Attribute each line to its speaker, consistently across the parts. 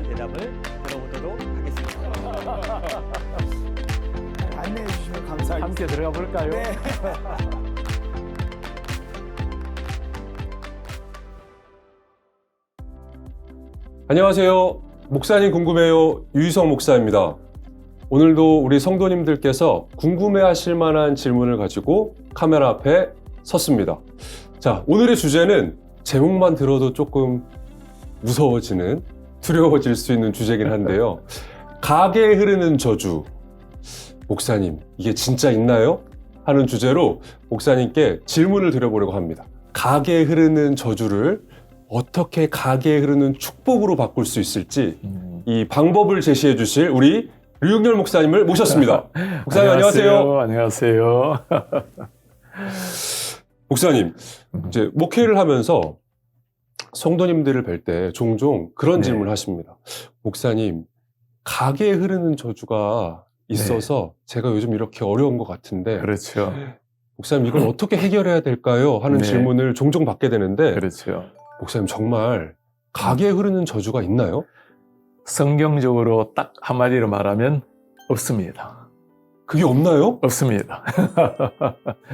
Speaker 1: 대답을 들어보도록 하겠습니다.
Speaker 2: 안내해 주시면 감사하겠습니다.
Speaker 3: 함께 들어가 볼까요?
Speaker 2: 네.
Speaker 4: 안녕하세요. 목사님 궁금해요. 유희성 목사입니다. 오늘도 우리 성도님들께서 궁금해하실 만한 질문을 가지고 카메라 앞에 섰습니다. 자, 오늘의 주제는 제목만 들어도 조금 무서워지는, 두려워질 수 있는 주제긴 한데요. 가게에 흐르는 저주. 목사님, 이게 진짜 있나요? 하는 주제로 목사님께 질문을 드려보려고 합니다. 가게에 흐르는 저주를 어떻게 가게에 흐르는 축복으로 바꿀 수 있을지 이 방법을 제시해 주실 우리 류익렬 목사님을 모셨습니다. 목사님 안녕하세요.
Speaker 3: 안녕하세요.
Speaker 4: 목사님, 이제 목회를 하면서 성도님들을 뵐 때 종종 그런
Speaker 3: 네.
Speaker 4: 질문을 하십니다. 목사님, 가게에 흐르는 저주가 있어서 제가 요즘 이렇게 어려운 것 같은데
Speaker 3: 그렇죠.
Speaker 4: 목사님 이걸 어떻게 해결해야 될까요? 하는
Speaker 3: 네.
Speaker 4: 질문을 종종 받게 되는데
Speaker 3: 그렇죠.
Speaker 4: 목사님 정말 가게에 흐르는 저주가 있나요?
Speaker 3: 성경적으로 딱 한마디로 말하면 없습니다.
Speaker 4: 그게 없나요?
Speaker 3: 없습니다.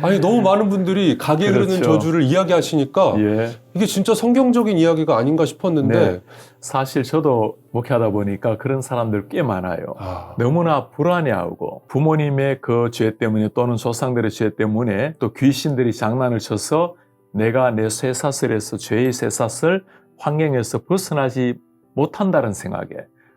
Speaker 4: 아니 너무 많은 분들이 가게에 흐르는
Speaker 3: 그렇죠.
Speaker 4: 저주를 이야기하시니까
Speaker 3: 예.
Speaker 4: 이게 진짜 성경적인 이야기가 아닌가 싶었는데
Speaker 3: 네. 사실 저도 목회하다 보니까 그런 사람들 꽤 많아요.
Speaker 4: 아,
Speaker 3: 너무나 불안해하고 부모님의 그 죄 때문에 또는 조상들의 죄 때문에 또 귀신들이 장난을 쳐서 내가 내 쇠사슬에서 죄의 쇠사슬 환경에서 벗어나지 못한다는 생각에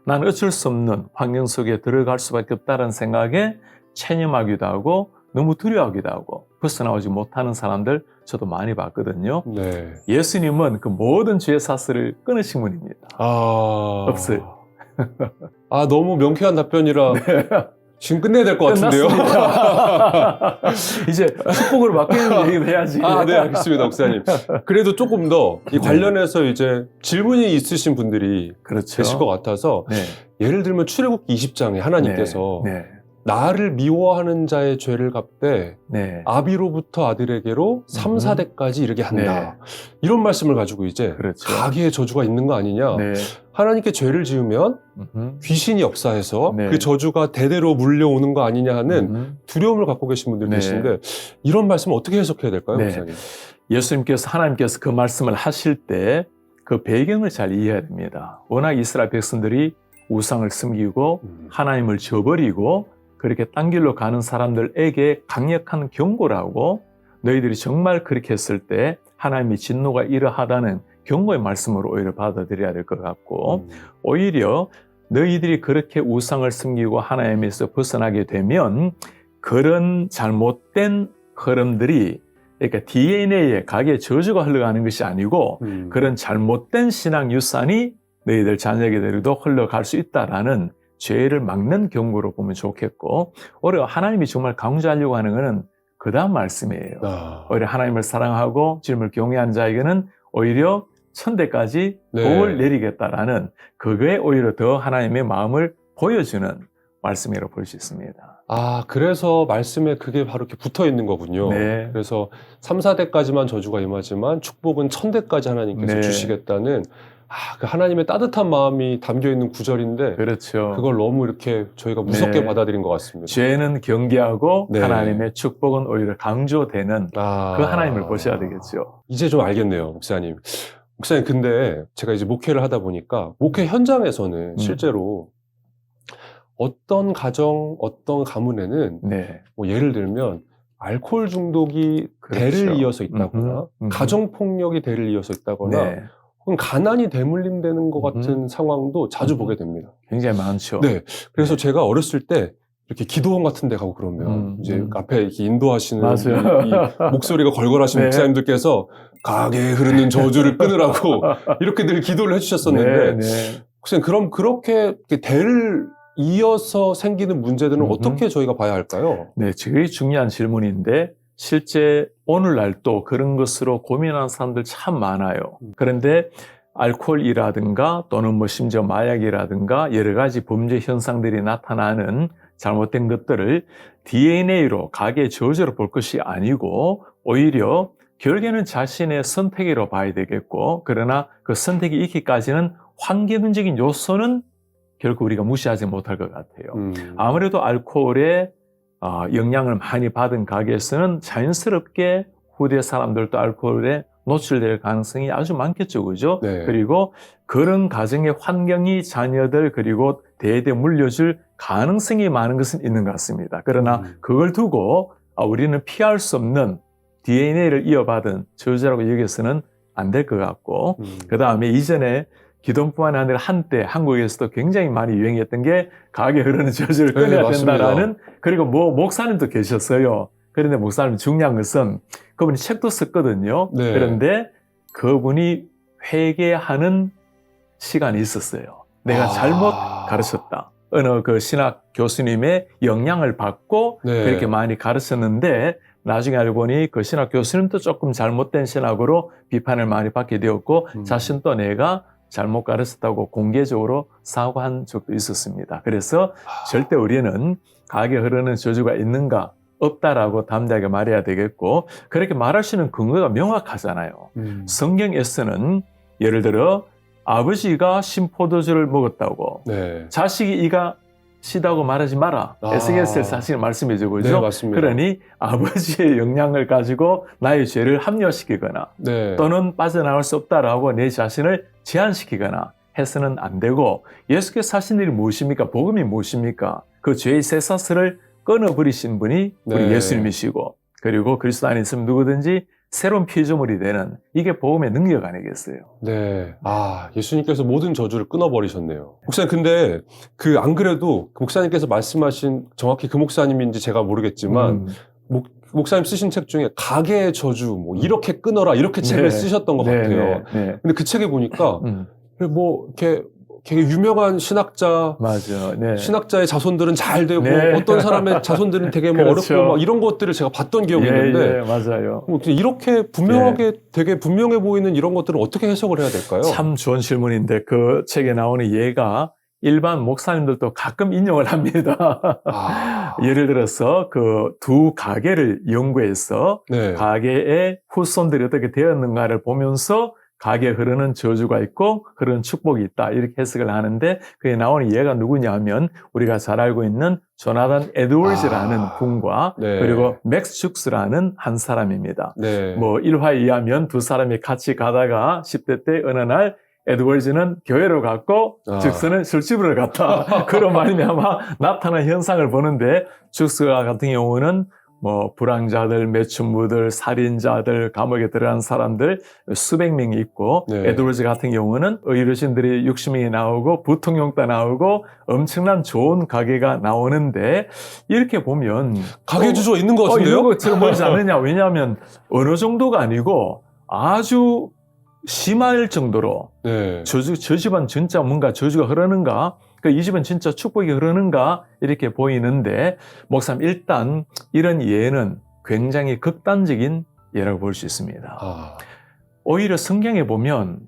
Speaker 3: 난 어쩔 수 없는 환경 속에 들어갈 수밖에 없다는 생각에 체념하기도 하고 너무 두려워하기도 하고 벗어나오지 못하는 사람들 저도 많이 봤거든요.
Speaker 4: 네.
Speaker 3: 예수님은 그 모든 죄의 사슬을 끊으신 분입니다.
Speaker 4: 아,
Speaker 3: 없어요.
Speaker 4: 아 너무 명쾌한 답변이라 지금 끝내야 될 것 같은데요.
Speaker 3: 끝났습니다. 이제 축복으로 바뀌는 얘기도 해야지.
Speaker 4: 아, 네, 알겠습니다, 목사님. 그래도 조금 더 이 관련해서 이제 질문이 있으신 분들이
Speaker 3: 그렇죠.
Speaker 4: 계실 것 같아서
Speaker 3: 네.
Speaker 4: 예를 들면 출애굽기 20장에 하나님께서
Speaker 3: 네.
Speaker 4: 나를 미워하는 자의 죄를 갚되
Speaker 3: 네.
Speaker 4: 아비로부터 아들에게로 3, 4대까지 이르게 한다. 이런 말씀을 가지고 이제
Speaker 3: 그렇죠.
Speaker 4: 가게에 저주가 있는 거 아니냐.
Speaker 3: 네.
Speaker 4: 하나님께 죄를 지으면 귀신이 역사해서
Speaker 3: 네.
Speaker 4: 그 저주가 대대로 물려오는 거 아니냐 하는 두려움을 갖고 계신 분들
Speaker 3: 네.
Speaker 4: 계신데 이런 말씀을 어떻게 해석해야 될까요,
Speaker 3: 네.
Speaker 4: 목사님?
Speaker 3: 예수님께서 하나님께서 그 말씀을 하실 때 그 배경을 잘 이해해야 됩니다. 워낙 이스라엘 백성들이 우상을 숨기고 하나님을 저버리고 그렇게 딴 길로 가는 사람들에게 강력한 경고라고 너희들이 정말 그렇게 했을 때 하나님의 진노가 이러하다는 경고의 말씀으로 오히려 받아들여야 될 것 같고 오히려 너희들이 그렇게 우상을 숨기고 하나님에서 벗어나게 되면 그런 잘못된 흐름들이 그러니까 DNA에 가게에 저주가 흘러가는 것이 아니고 그런 잘못된 신앙 유산이 너희들 자녀에게도 흘러갈 수 있다라는 죄를 막는 경고로 보면 좋겠고 오히려 하나님이 정말 강조하려고 하는 것은 그 다음 말씀이에요. 오히려 하나님을 사랑하고 주님을 경외하는 자에게는 오히려 천대까지 복을 내리겠다라는 그거에 오히려 더 하나님의 마음을 보여주는 말씀이라고 볼 수 있습니다.
Speaker 4: 아, 그래서 말씀에 그게 바로 이렇게 붙어 있는 거군요.
Speaker 3: 네.
Speaker 4: 그래서 3, 4대까지만 저주가 임하지만 축복은 1000대까지 하나님께서
Speaker 3: 네.
Speaker 4: 주시겠다는 그 하나님의 따뜻한 마음이 담겨 있는 구절인데
Speaker 3: 그렇죠.
Speaker 4: 그걸 너무 이렇게 저희가 무섭게
Speaker 3: 네.
Speaker 4: 받아들인 것 같습니다.
Speaker 3: 죄는 경계하고
Speaker 4: 네.
Speaker 3: 하나님의 축복은 오히려 강조되는 그 하나님을 보셔야 되겠죠.
Speaker 4: 이제 좀 알겠네요, 목사님. 목사님, 근데 제가 이제 목회를 하다 보니까 목회 현장에서는 실제로 어떤 가정, 어떤 가문에는
Speaker 3: 네.
Speaker 4: 뭐 예를 들면 알코올 중독이
Speaker 3: 그렇죠.
Speaker 4: 대를 이어서 있다거나 가정폭력이 대를 이어서 있다거나
Speaker 3: 네.
Speaker 4: 혹은 가난이 대물림되는 것 같은 상황도 자주 보게 됩니다.
Speaker 3: 굉장히 많죠.
Speaker 4: 네. 그래서 제가 어렸을 때 이렇게 기도원 같은 데 가고 그러면 이제 앞에 이렇게 인도하시는
Speaker 3: 맞아요.
Speaker 4: 이 목소리가 걸걸하신
Speaker 3: 네.
Speaker 4: 목사님들께서 가게에 흐르는 저주를 끊으라고 이렇게 늘 기도를 해주셨었는데
Speaker 3: 네, 네.
Speaker 4: 혹시 그럼 그렇게 대를 이어서 생기는 문제들은 어떻게 저희가 봐야 할까요?
Speaker 3: 네, 되게 중요한 질문인데 실제 오늘날도 그런 것으로 고민하는 사람들 참 많아요. 그런데 알코올이라든가 또는 뭐 심지어 마약이라든가 여러 가지 범죄 현상들이 나타나는 잘못된 것들을 DNA로 가게 저주로 볼 것이 아니고 오히려 결국에는 자신의 선택으로 봐야 되겠고 그러나 그 선택이 있기까지는 환경적인 요소는 결코 우리가 무시하지 못할 것 같아요. 아무래도 알코올에 영향을 많이 받은 가게에서는 자연스럽게 후대 사람들도 알코올에 노출될 가능성이 아주 많겠죠, 그죠?
Speaker 4: 네.
Speaker 3: 그리고 그런 가정의 환경이 자녀들 그리고 대대 물려줄 가능성이 많은 것은 있는 것 같습니다. 그러나 그걸 두고 우리는 피할 수 없는 DNA를 이어받은 저주라고 여기서는 안 될 것 같고, 그 다음에 이전에 기독뿐만 아니라 한때 한국에서도 굉장히 많이 유행했던 게 가게 흐르는 저주를
Speaker 4: 네,
Speaker 3: 끊어야
Speaker 4: 맞습니다.
Speaker 3: 된다라는, 그리고 목사님도 계셨어요. 그런데 목사님 중요한 것은 그분이 책도 썼거든요.
Speaker 4: 네.
Speaker 3: 그런데 그분이 회개하는 시간이 있었어요. 내가 잘못 가르쳤다. 어느 그 신학 교수님의 영향을 받고
Speaker 4: 네.
Speaker 3: 그렇게 많이 가르쳤는데 나중에 알고 보니 그 신학 교수님도 조금 잘못된 신학으로 비판을 많이 받게 되었고 자신도 내가 잘못 가르쳤다고 공개적으로 사과한 적도 있었습니다. 그래서 절대 우리는 가게 흐르는 저주가 있는가 없다라고 담대하게 말해야 되겠고, 그렇게 말할 수 있는 근거가 명확하잖아요. 성경에서는 예를 들어 아버지가 신포도주를 먹었다고
Speaker 4: 네.
Speaker 3: 자식이 이가 시다고 말하지 마라. 에스겔서의 사실을 말씀해주고 그죠?
Speaker 4: 네, 맞습니다.
Speaker 3: 그러니 아버지의 영향을 가지고 나의 죄를 합리화시키거나
Speaker 4: 네.
Speaker 3: 또는 빠져나올 수 없다라고 내 자신을 제한시키거나 해서는 안 되고, 예수께서 하신 일이 무엇입니까? 복음이 무엇입니까? 그 죄의 쇠사슬을 끊어버리신 분이 우리
Speaker 4: 네.
Speaker 3: 예수님이시고, 그리고 그리스도 안에 있으면 누구든지 새로운 피조물이 되는, 이게 복음의 능력 아니겠어요?
Speaker 4: 네. 예수님께서 모든 저주를 끊어버리셨네요. 목사님, 근데 안 그래도 그 목사님께서 말씀하신, 정확히 그 목사님인지 제가 모르겠지만, 목사님 쓰신 책 중에 가게의 저주, 이렇게 끊어라, 이렇게 책을
Speaker 3: 네.
Speaker 4: 쓰셨던 것
Speaker 3: 네,
Speaker 4: 같아요.
Speaker 3: 네.
Speaker 4: 근데 그 책에 보니까, 이렇게 되게 유명한 신학자,
Speaker 3: 맞아. 네.
Speaker 4: 신학자의 자손들은 잘 되고,
Speaker 3: 네.
Speaker 4: 어떤 사람의 자손들은 되게
Speaker 3: 그렇죠.
Speaker 4: 어렵고, 이런 것들을 제가 봤던 기억이 있는데,
Speaker 3: 맞아요.
Speaker 4: 이렇게 분명하게 되게 분명해 보이는 이런 것들을 어떻게 해석을 해야 될까요?
Speaker 3: 참 좋은 질문인데, 그 책에 나오는 예가 일반 목사님들도 가끔 인용을 합니다. 예를 들어서 그 두 가게를 연구해서
Speaker 4: 네.
Speaker 3: 가게의 후손들이 어떻게 되었는가를 보면서 가게에 흐르는 저주가 있고 흐르는 축복이 있다, 이렇게 해석을 하는데, 그게 나오는 예가 누구냐 하면 우리가 잘 알고 있는 조나단 에드워즈라는 분과
Speaker 4: 네.
Speaker 3: 그리고 맥스 죽스라는 한 사람입니다.
Speaker 4: 네.
Speaker 3: 일화에 의하면 두 사람이 같이 가다가 10대 때 어느 날 에드워즈는 교회로 갔고 죽스는 술집으로 갔다. 그런 말이냐마 나타난 현상을 보는데, 죽스가 같은 경우는 불황자들, 매춘부들, 살인자들, 감옥에 들어간 사람들 수백 명이 있고,
Speaker 4: 네.
Speaker 3: 에드워즈 같은 경우는 의료진들이 60명이 나오고 부통령도 나오고 엄청난 좋은 가게가 나오는데, 이렇게 보면
Speaker 4: 가게 주소가 있는 것 같은데요?
Speaker 3: 이런 것처럼 보이지 않느냐. 왜냐하면 어느 정도가 아니고 아주 심할 정도로
Speaker 4: 네.
Speaker 3: 저 집안 진짜 뭔가 저주가 흐르는가, 이 집은 진짜 축복이 흐르는가, 이렇게 보이는데, 목사님, 일단 이런 예는 굉장히 극단적인 예라고 볼 수 있습니다. 오히려 성경에 보면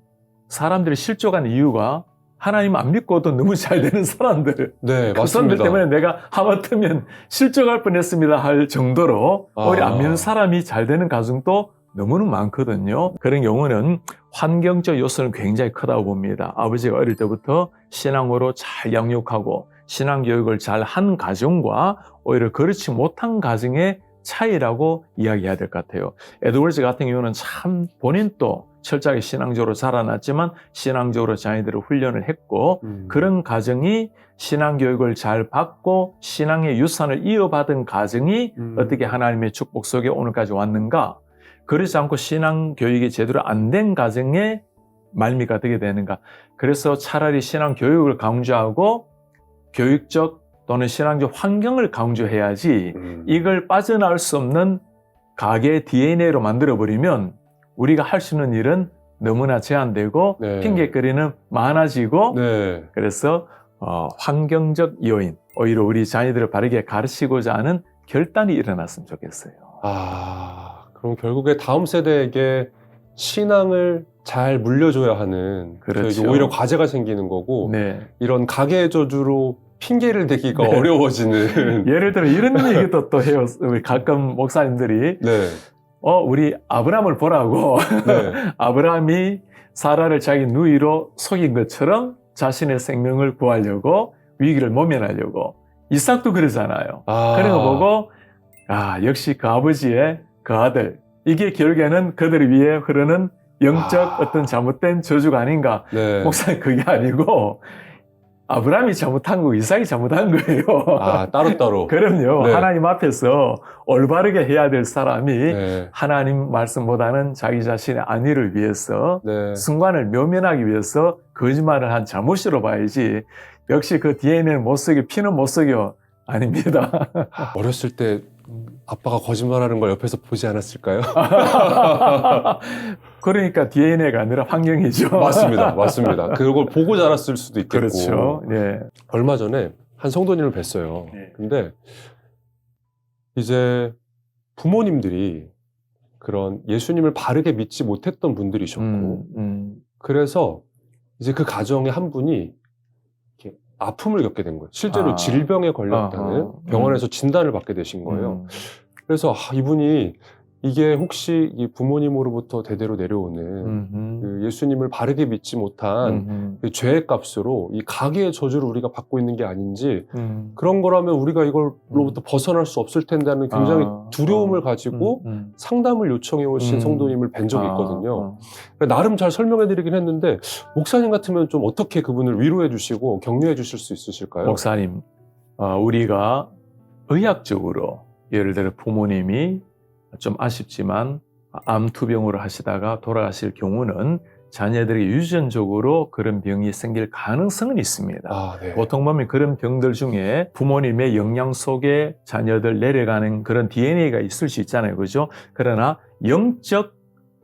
Speaker 3: 사람들이 실족한 이유가 하나님 안 믿고도 너무 잘 되는 사람들,
Speaker 4: 네,
Speaker 3: 그 사람들
Speaker 4: 맞습니다.
Speaker 3: 때문에 내가 하마터면 실족할 뻔했습니다 할 정도로 오히려 안 믿는 사람이 잘 되는 가정도 너무너무 많거든요. 그런 경우는 환경적 요소는 굉장히 크다고 봅니다. 아버지가 어릴 때부터 신앙으로 잘 양육하고 신앙교육을 잘 한 가정과 오히려 그렇지 못한 가정의 차이라고 이야기해야 될 것 같아요. 에드워즈 같은 경우는 참 본인도 철저하게 신앙적으로 자라났지만 신앙적으로 자녀들을 훈련을 했고, 그런 가정이 신앙교육을 잘 받고 신앙의 유산을 이어받은 가정이 어떻게 하나님의 축복 속에 오늘까지 왔는가, 그렇지 않고 신앙교육이 제대로 안 된 가정의 말미가 어떻게 되는가. 그래서 차라리 신앙교육을 강조하고 교육적 또는 신앙적 환경을 강조해야지, 이걸 빠져나올 수 없는 가게의 DNA로 만들어버리면 우리가 할 수 있는 일은 너무나 제한되고
Speaker 4: 네.
Speaker 3: 핑계거리는 많아지고,
Speaker 4: 네.
Speaker 3: 그래서 환경적 요인, 오히려 우리 자녀들을 바르게 가르치고자 하는 결단이 일어났으면 좋겠어요.
Speaker 4: 그럼 결국에 다음 세대에게 신앙을 잘 물려줘야 하는,
Speaker 3: 그렇죠.
Speaker 4: 오히려 과제가 생기는 거고,
Speaker 3: 네.
Speaker 4: 이런 가계 저주로 핑계를 대기가
Speaker 3: 네.
Speaker 4: 어려워지는.
Speaker 3: 예를 들어 이런 얘기도 또 해요. 우리 가끔 목사님들이
Speaker 4: 네.
Speaker 3: 우리 아브라함을 보라고
Speaker 4: 네.
Speaker 3: 아브라함이 사라를 자기 누이로 속인 것처럼 자신의 생명을 구하려고 위기를 모면하려고 이삭도 그러잖아요. 그런 거 보고 역시 그 아버지의 그 아들 이게 결국에는 그들을 위해 흐르는 영적 어떤 잘못된 저주가 아닌가.
Speaker 4: 네.
Speaker 3: 목사님 그게 아니고 아브라함이 잘못한 거고 이삭이 잘못한 거예요.
Speaker 4: 따로따로.
Speaker 3: 그럼요.
Speaker 4: 네.
Speaker 3: 하나님 앞에서 올바르게 해야 될 사람이
Speaker 4: 네.
Speaker 3: 하나님 말씀보다는 자기 자신의 안위를 위해서
Speaker 4: 네.
Speaker 3: 순간을 묘면하기 위해서 거짓말을 한 잘못으로 봐야지. 역시 그 DNA는 못 속여, 피는 못 속여. 아닙니다.
Speaker 4: 어렸을 때 아빠가 거짓말하는 걸 옆에서 보지 않았을까요?
Speaker 3: 그러니까 DNA가 아니라 환경이죠.
Speaker 4: 맞습니다. 맞습니다. 그걸 보고 자랐을 수도 있겠고.
Speaker 3: 그렇죠. 네.
Speaker 4: 얼마 전에 한 성도님을 뵀어요.
Speaker 3: 네.
Speaker 4: 근데 이제 부모님들이 그런 예수님을 바르게 믿지 못했던 분들이셨고 그래서 이제 그 가정의 한 분이 이렇게 아픔을 겪게 된 거예요. 실제로 질병에 걸렸다는 병원에서 진단을 받게 되신 거예요. 그래서 이분이 이게 혹시 이 부모님으로부터 대대로 내려오는 그 예수님을 바르게 믿지 못한 그 죄의 값으로 이 가계의 저주를 우리가 받고 있는 게 아닌지 그런 거라면 우리가 이걸로부터 벗어날 수 없을 텐데 하는 굉장히 두려움을 가지고 상담을 요청해 오신 성도님을 뵌 적이 있거든요. 나름 잘 설명해 드리긴 했는데 목사님 같으면 좀 어떻게 그분을 위로해 주시고 격려해 주실 수 있으실까요?
Speaker 3: 목사님, 우리가 의학적으로 예를 들어 부모님이 좀 아쉽지만 암투병으로 하시다가 돌아가실 경우는 자녀들이 유전적으로 그런 병이 생길 가능성은 있습니다.
Speaker 4: 네.
Speaker 3: 보통 보면 그런 병들 중에 부모님의 영양 속에 자녀들 내려가는 그런 DNA가 있을 수 있잖아요. 그죠? 그러나 영적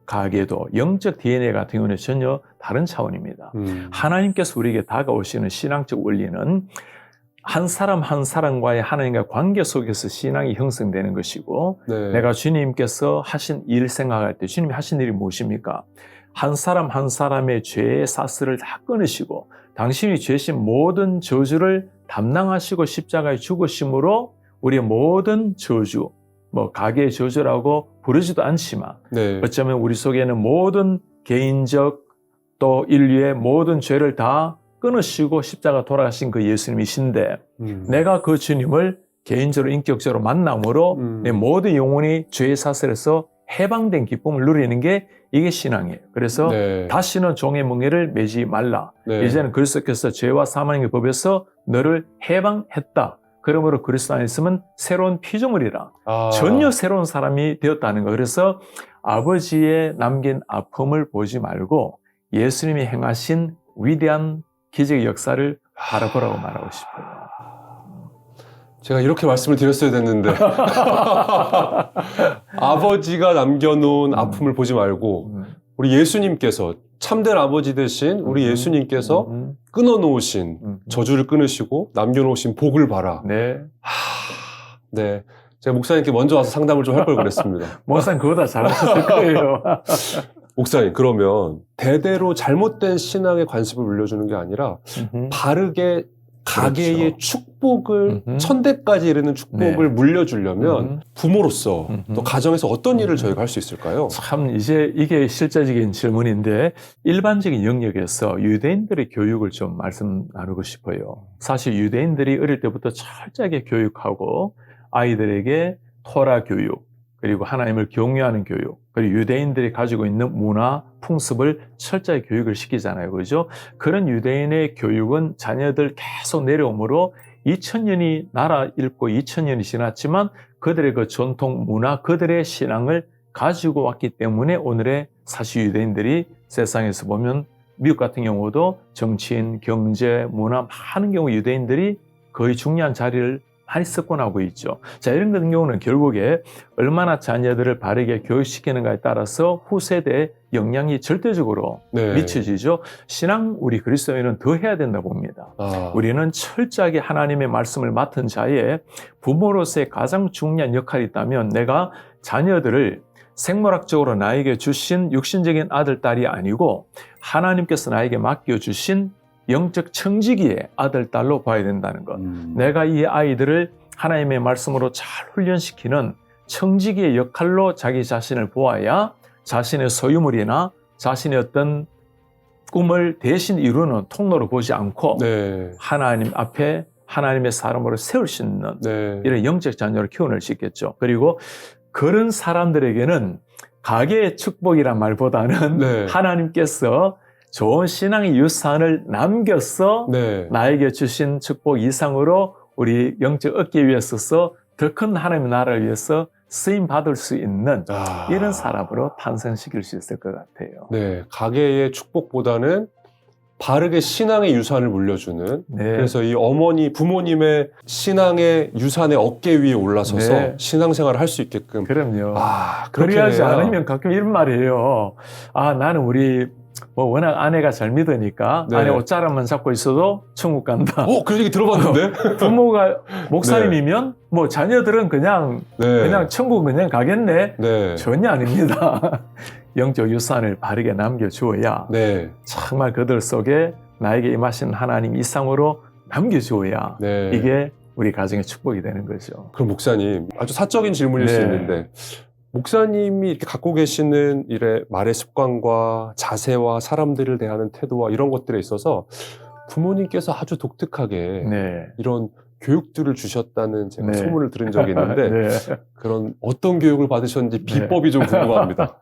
Speaker 3: 가계도, 영적 DNA 같은 경우는 전혀 다른 차원입니다. 하나님께서 우리에게 다가오시는 신앙적 원리는 한 사람 한 사람과의 하나님과 관계 속에서 신앙이 형성되는 것이고
Speaker 4: 네.
Speaker 3: 내가 주님께서 하신 일 생각할 때 주님이 하신 일이 무엇입니까? 한 사람 한 사람의 죄의 사슬을 다 끊으시고 당신이 죄신 모든 저주를 담당하시고 십자가에 죽으심으로 우리의 모든 저주, 가계의 저주라고 부르지도 않지만
Speaker 4: 네.
Speaker 3: 어쩌면 우리 속에는 모든 개인적 또 인류의 모든 죄를 다 끊으시고 십자가 돌아가신 그 예수님이신데 내가 그 주님을 개인적으로 인격적으로 만남으로 내 모든 영혼이 죄의 사슬에서 해방된 기쁨을 누리는 게 이게 신앙이에요. 그래서
Speaker 4: 네.
Speaker 3: 다시는 종의 멍에를 매지 말라.
Speaker 4: 네.
Speaker 3: 이제는 그리스도께서 죄와 사망의 법에서 너를 해방했다. 그러므로 그리스도 안에 있으면 새로운 피조물이라. 전혀 새로운 사람이 되었다는 거. 그래서 아버지의 남긴 아픔을 보지 말고 예수님이 행하신 위대한 기적의 역사를 바라보라고 말하고 싶어요.
Speaker 4: 제가 이렇게 말씀을 드렸어야 됐는데 아버지가 남겨놓은 아픔을 보지 말고 우리 예수님께서 참된 아버지 되신 우리 예수님께서 끊어놓으신 저주를 끊으시고 남겨놓으신 복을 봐라.
Speaker 3: 네.
Speaker 4: 네. 제가 목사님께 먼저 와서 상담을 좀 할 걸 그랬습니다.
Speaker 3: 목사님 그거다 잘하셨을 거예요.
Speaker 4: 목사님, 그러면 대대로 잘못된 신앙에 관심을 물려주는 게 아니라 바르게 가계의
Speaker 3: 그렇죠.
Speaker 4: 축복을 천대까지 이르는 축복을 물려주려면 부모로서 또 가정에서 어떤 일을 저희가 할 수 있을까요?
Speaker 3: 참 이제 이게 실제적인 질문인데 일반적인 영역에서 유대인들의 교육을 좀 말씀 나누고 싶어요. 사실 유대인들이 어릴 때부터 철저하게 교육하고 아이들에게 토라 교육 그리고 하나님을 경외하는 교육 그리고 유대인들이 가지고 있는 문화, 풍습을 철저히 교육을 시키잖아요. 그죠? 그런 유대인의 교육은 자녀들 계속 내려오므로 2000년이 나라 잃고 2000년이 지났지만 그들의 그 전통 문화, 그들의 신앙을 가지고 왔기 때문에 오늘의 사실 유대인들이 세상에서 보면 미국 같은 경우도 정치인, 경제, 문화 많은 경우 유대인들이 거의 중요한 자리를 많이 석권하고 있죠. 자, 이런 같은 경우는 결국에 얼마나 자녀들을 바르게 교육시키는가에 따라서 후세대에 영향이 절대적으로 미쳐지죠. 신앙 우리 그리스도인은 더 해야 된다 봅니다. 우리는 철저하게 하나님의 말씀을 맡은 자의 부모로서의 가장 중요한 역할이 있다면 내가 자녀들을 생물학적으로 나에게 주신 육신적인 아들, 딸이 아니고 하나님께서 나에게 맡겨주신 영적 청지기의 아들, 딸로 봐야 된다는 것. 내가 이 아이들을 하나님의 말씀으로 잘 훈련시키는 청지기의 역할로 자기 자신을 보아야 자신의 소유물이나 자신의 어떤 꿈을 대신 이루는 통로로 보지 않고
Speaker 4: 네.
Speaker 3: 하나님 앞에 하나님의 사람으로 세울 수 있는
Speaker 4: 네.
Speaker 3: 이런 영적 자녀를 키워낼 수 있겠죠. 그리고 그런 사람들에게는 가계의 축복이란 말보다는
Speaker 4: 네.
Speaker 3: 하나님께서 좋은 신앙의 유산을 남겨서
Speaker 4: 네.
Speaker 3: 나에게 주신 축복 이상으로 우리 영적 얻기 위해서 더 큰 하나님의 나라를 위해서 쓰임 받을 수 있는 이런 사람으로 탄생시킬 수 있을 것 같아요.
Speaker 4: 네. 가계의 축복보다는 바르게 신앙의 유산을 물려주는
Speaker 3: 네.
Speaker 4: 그래서 이 어머니, 부모님의 신앙의 유산의 어깨 위에 올라서서
Speaker 3: 네.
Speaker 4: 신앙생활을 할 수 있게끔.
Speaker 3: 그럼요.
Speaker 4: 그렇게
Speaker 3: 그래야지
Speaker 4: 해야.
Speaker 3: 않으면 가끔 이런 말이에요. 나는 우리 워낙 아내가 잘 믿으니까
Speaker 4: 네.
Speaker 3: 아내 옷자락만 잡고 있어도 천국 간다.
Speaker 4: 그런 얘기 들어봤는데?
Speaker 3: 부모가 목사님이면 뭐 자녀들은 그냥 천국 그냥 가겠네.
Speaker 4: 네.
Speaker 3: 전혀 아닙니다. 영적 유산을 바르게 남겨주어야
Speaker 4: 네.
Speaker 3: 정말 그들 속에 나에게 임하신 하나님 이상으로 남겨주어야
Speaker 4: 네.
Speaker 3: 이게 우리 가정의 축복이 되는 거죠.
Speaker 4: 그럼 목사님, 아주 사적인 질문일 수
Speaker 3: 네.
Speaker 4: 있는데 목사님이 이렇게 갖고 계시는 일의 말의 습관과 자세와 사람들을 대하는 태도와 이런 것들에 있어서 부모님께서 아주 독특하게
Speaker 3: 네.
Speaker 4: 이런 교육들을 주셨다는 제가
Speaker 3: 네.
Speaker 4: 소문을 들은 적이 있는데
Speaker 3: 네.
Speaker 4: 그런 어떤 교육을 받으셨는지 비법이 좀 궁금합니다.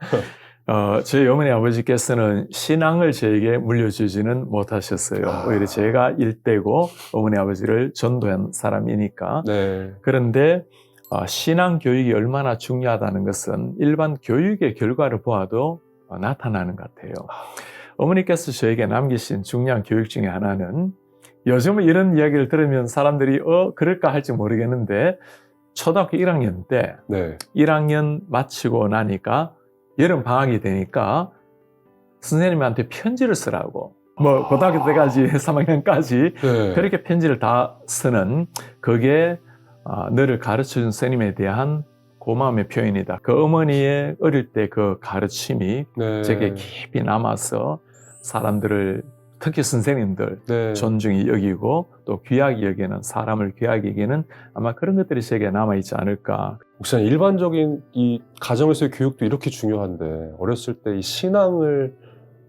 Speaker 3: 저희 어머니 아버지께서는 신앙을 저에게 물려주지는 못하셨어요. 오히려 제가 일대고 어머니 아버지를 전도한 사람이니까.
Speaker 4: 네.
Speaker 3: 그런데 신앙 교육이 얼마나 중요하다는 것은 일반 교육의 결과를 보아도 나타나는 것 같아요. 어머니께서 저에게 남기신 중요한 교육 중에 하나는 요즘은 이런 이야기를 들으면 사람들이 그럴까 할지 모르겠는데 초등학교 1학년 때
Speaker 4: 네.
Speaker 3: 1학년 마치고 나니까 여름 방학이 되니까 선생님한테 편지를 쓰라고 고등학교 때까지 3학년까지
Speaker 4: 네.
Speaker 3: 그렇게 편지를 다 쓰는 그게 너를 가르쳐준 선생님에 대한 고마움의 표현이다. 그 어머니의 어릴 때 그 가르침이
Speaker 4: 네.
Speaker 3: 제게 깊이 남아서 사람들을 특히 선생님들
Speaker 4: 네.
Speaker 3: 존중히 여기고 또 귀하게 여기는 사람을 귀하게 여기는 아마 그런 것들이 제게 남아있지 않을까.
Speaker 4: 목사님, 일반적인 이 가정에서의 교육도 이렇게 중요한데 어렸을 때 이 신앙을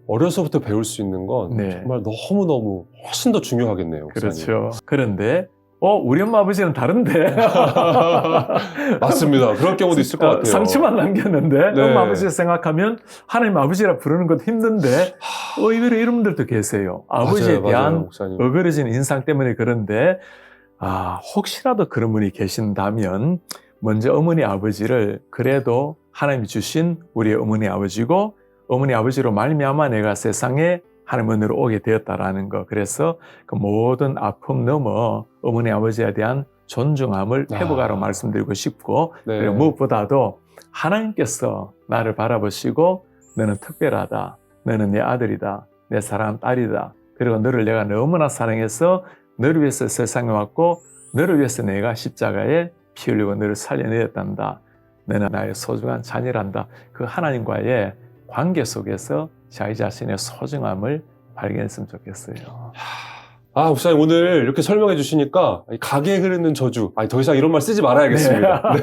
Speaker 4: 어려서부터 배울 수 있는 건
Speaker 3: 네.
Speaker 4: 정말 너무너무 훨씬 더 중요하겠네요. 목사님.
Speaker 3: 그렇죠. 그런데 우리 엄마 아버지는 다른데
Speaker 4: 맞습니다. 그런 경우도 있을 것 같아요.
Speaker 3: 상처만 남겼는데
Speaker 4: 네.
Speaker 3: 엄마 아버지 생각하면 하나님 아버지라 부르는 것도 힘든데 의외로 이런 분들도 계세요. 아버지에
Speaker 4: 맞아요,
Speaker 3: 대한
Speaker 4: 목사님.
Speaker 3: 어그러진 인상 때문에 그런데 혹시라도 그런 분이 계신다면 먼저 어머니 아버지를 그래도 하나님이 주신 우리 어머니 아버지고 어머니 아버지로 말미암아 내가 세상에 하나님으로 오게 되었다라는 거. 그래서 그 모든 아픔 넘어 어머니 아버지에 대한 존중함을 회복하라고 말씀드리고 싶고
Speaker 4: 네.
Speaker 3: 그리고 무엇보다도 하나님께서 나를 바라보시고 너는 특별하다. 너는 내 아들이다. 내 사랑하는 딸이다. 그리고 너를 내가 너무나 사랑해서 너를 위해서 세상에 왔고 너를 위해서 내가 십자가에 피 흘리고 너를 살려내었단다. 너는 나의 소중한 자녀란다. 그 하나님과의 관계 속에서 자기 자신의 소중함을 발견했으면 좋겠어요.
Speaker 4: 목사님 오늘 이렇게 설명해 주시니까 가게에 흐르는 저주, 더 이상 이런 말 쓰지 말아야겠습니다. 네.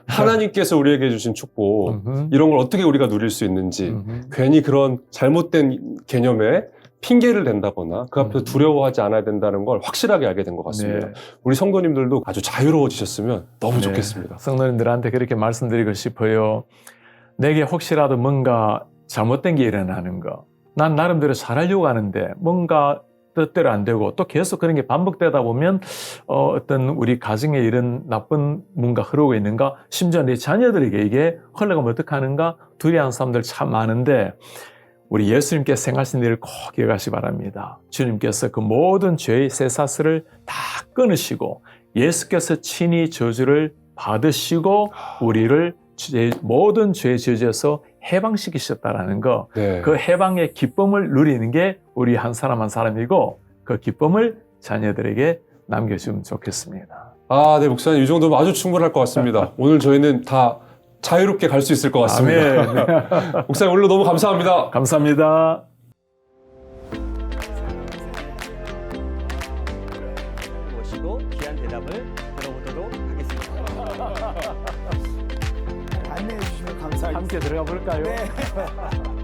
Speaker 4: 하나님께서 우리에게 주신 축복, 이런 걸 어떻게 우리가 누릴 수 있는지, 괜히 그런 잘못된 개념에 핑계를 댄다거나 그 앞에서 두려워하지 않아야 된다는 걸 확실하게 알게 된 것 같습니다.
Speaker 3: 네.
Speaker 4: 우리 성도님들도 아주 자유로워지셨으면 너무 좋겠습니다.
Speaker 3: 성도님들한테 그렇게 말씀드리고 싶어요. 내게 혹시라도 뭔가 잘못된 게 일어나는 거. 난 나름대로 잘하려고 하는데 뭔가 뜻대로 안 되고 또 계속 그런 게 반복되다 보면 어떤 우리 가정에 이런 나쁜 뭔가 흐르고 있는가 심지어 내 자녀들에게 이게 흘러가면 어떡하는가 두려워하는 사람들 참 많은데 우리 예수님께서 행하신 일을 꼭 기억하시기 바랍니다. 주님께서 그 모든 죄의 쇠사슬을 다 끊으시고 예수께서 친히 저주를 받으시고 우리를 모든 죄의 저주에서 해방시키셨다라는 거.
Speaker 4: 네.
Speaker 3: 그 해방의 기쁨을 누리는 게 우리 한 사람 한 사람이고 그 기쁨을 자녀들에게 남겨주면 좋겠습니다.
Speaker 4: 네, 목사님 이 정도면 아주 충분할 것 같습니다. 오늘 저희는 다 자유롭게 갈 수 있을 것 같습니다.
Speaker 3: 아멘.
Speaker 4: 목사님 오늘 너무 감사합니다.
Speaker 3: 감사합니다.
Speaker 1: 모시고 귀한 대답을 들어보도록 하겠습니다.
Speaker 2: 감사하겠습니다.
Speaker 3: 함께 들어가 볼까요?
Speaker 2: 네.